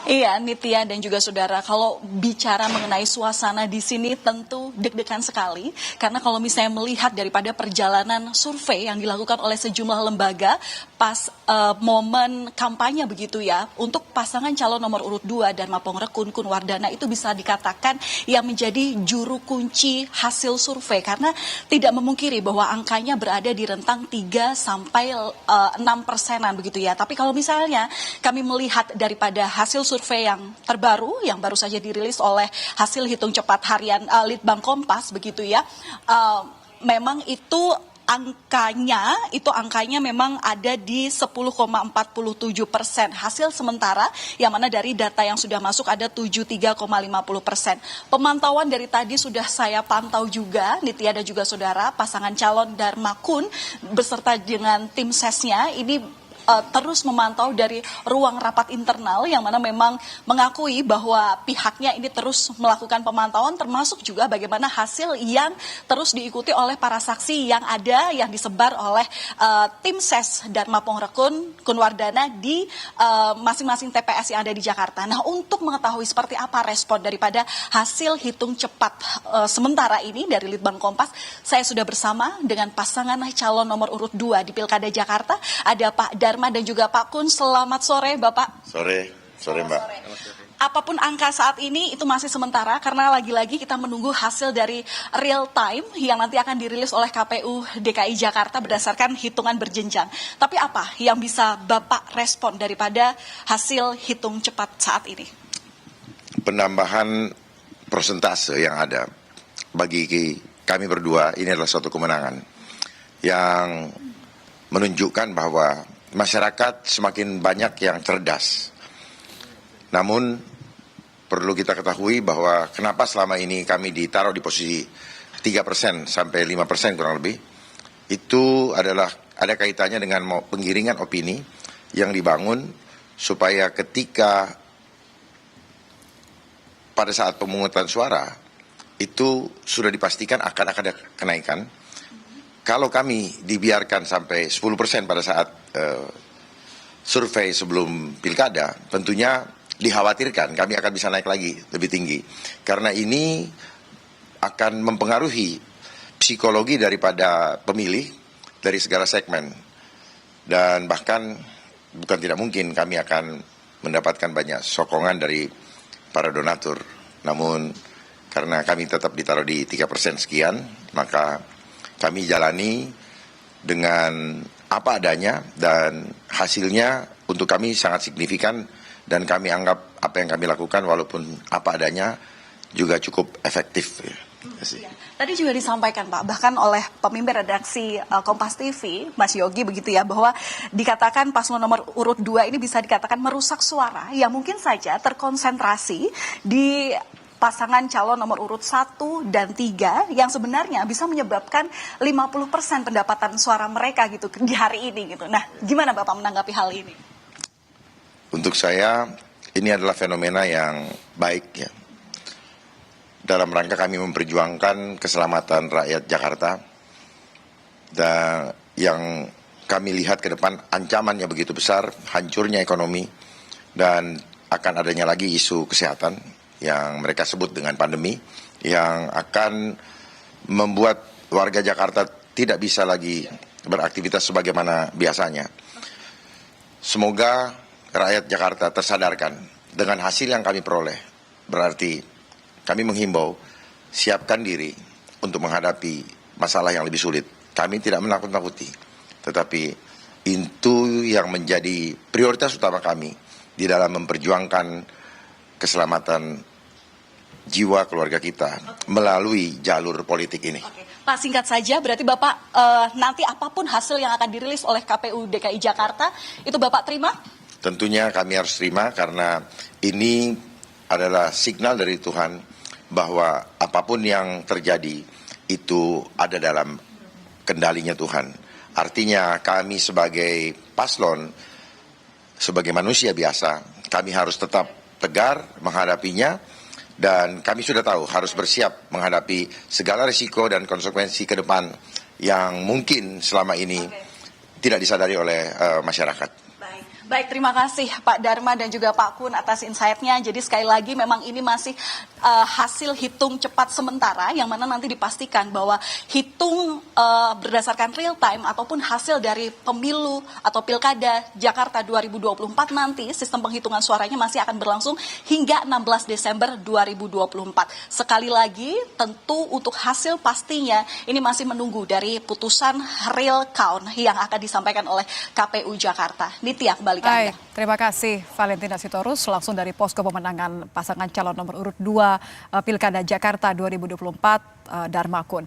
Iya, Nitya dan juga saudara, kalau bicara mengenai suasana di sini tentu deg-degan sekali, karena kalau misalnya melihat daripada perjalanan survei yang dilakukan oleh sejumlah lembaga pas momen kampanye begitu ya, untuk pasangan calon nomor urut 2 Dharma Pongrekun Kunwardana itu bisa dikatakan yang menjadi juru kunci hasil survei, karena tidak memungkiri bahwa angkanya berada di rentang 3 sampai 6%-an begitu ya. Tapi kalau misalnya kami melihat daripada hasil survei yang terbaru yang baru saja dirilis oleh hasil hitung cepat harian Litbang Kompas begitu ya, memang itu angkanya memang ada di 10,47%. Hasil sementara yang mana dari data yang sudah masuk ada 73,50%. Pemantauan dari tadi sudah saya pantau juga, Nitya dan juga saudara, pasangan calon Dharma Kun beserta dengan tim sesnya ini terus memantau dari ruang rapat internal yang mana memang mengakui bahwa pihaknya ini terus melakukan pemantauan, termasuk juga bagaimana hasil yang terus diikuti oleh para saksi yang ada yang disebar oleh tim ses Dharma Pongrekun Kunwardana di masing-masing TPS yang ada di Jakarta. Nah, untuk mengetahui seperti apa respon daripada hasil hitung cepat sementara ini dari Litbang Kompas, saya sudah bersama dengan pasangan calon nomor urut 2 di Pilkada Jakarta, ada Pak Dharma dan juga Pak Kun. Selamat sore Bapak. Sore Mbak. Apapun angka saat ini itu masih sementara karena lagi-lagi kita menunggu hasil dari real time yang nanti akan dirilis oleh KPU DKI Jakarta berdasarkan hitungan berjenjang. Tapi apa yang bisa Bapak respon daripada hasil hitung cepat saat ini? Penambahan persentase yang ada bagi kami berdua ini adalah suatu kemenangan yang menunjukkan bahwa masyarakat semakin banyak yang cerdas. Namun perlu kita ketahui bahwa kenapa selama ini kami ditaruh di posisi 3% sampai 5% kurang lebih, itu adalah ada kaitannya dengan penggiringan opini yang dibangun supaya ketika pada saat pemungutan suara itu sudah dipastikan akan ada kenaikan. Kalau kami dibiarkan sampai 10% pada saat survei sebelum pilkada, tentunya dikhawatirkan kami akan bisa naik lagi lebih tinggi. Karena ini akan mempengaruhi psikologi daripada pemilih dari segala segmen. Dan bahkan bukan tidak mungkin kami akan mendapatkan banyak sokongan dari para donatur. Namun karena kami tetap ditaruh di 3% sekian, maka kami jalani dengan apa adanya dan hasilnya untuk kami sangat signifikan dan kami anggap apa yang kami lakukan walaupun apa adanya juga cukup efektif. Ya. Tadi juga disampaikan Pak, bahkan oleh pemimpin redaksi Kompas TV, Mas Yogi begitu ya, bahwa dikatakan paslon nomor urut 2 ini bisa dikatakan merusak suara yang mungkin saja terkonsentrasi di pasangan calon nomor urut 1 dan 3 yang sebenarnya bisa menyebabkan 50% pendapatan suara mereka gitu di hari ini gitu. Nah, gimana Bapak menanggapi hal ini? Untuk saya ini adalah fenomena yang baik ya. Dalam rangka kami memperjuangkan keselamatan rakyat Jakarta dan yang kami lihat ke depan ancamannya begitu besar, hancurnya ekonomi dan akan adanya lagi isu kesehatan yang mereka sebut dengan pandemi, yang akan membuat warga Jakarta tidak bisa lagi beraktivitas sebagaimana biasanya. Semoga rakyat Jakarta tersadarkan dengan hasil yang kami peroleh. Berarti kami menghimbau, siapkan diri untuk menghadapi masalah yang lebih sulit. Kami tidak menakut-nakuti, tetapi itu yang menjadi prioritas utama kami di dalam memperjuangkan keselamatan jiwa keluarga kita melalui jalur politik ini. Oke. Pak, singkat saja, berarti Bapak nanti apapun hasil yang akan dirilis oleh KPU DKI Jakarta, itu Bapak terima? Tentunya kami harus terima karena ini adalah signal dari Tuhan bahwa apapun yang terjadi itu ada dalam kendalinya Tuhan. Artinya kami sebagai paslon, sebagai manusia biasa, kami harus tetap tegar menghadapinya dan kami sudah tahu harus bersiap menghadapi segala risiko dan konsekuensi ke depan yang mungkin selama ini tidak disadari oleh masyarakat. Baik. Baik, terima kasih Pak Dharma dan juga Pak Kun atas insight-nya. Jadi sekali lagi memang ini masih hasil hitung cepat sementara yang mana nanti dipastikan bahwa hitung berdasarkan real time ataupun hasil dari pemilu atau pilkada Jakarta 2024 nanti sistem penghitungan suaranya masih akan berlangsung hingga 16 Desember 2024. Sekali lagi tentu untuk hasil pastinya ini masih menunggu dari putusan real count yang akan disampaikan oleh KPU Jakarta. Nitya, kembali ke Anda. Baik, terima kasih Valentina Sitorus langsung dari posko pemenangan pasangan calon nomor urut 2 Pilkada Jakarta 2024 Dharma Kun.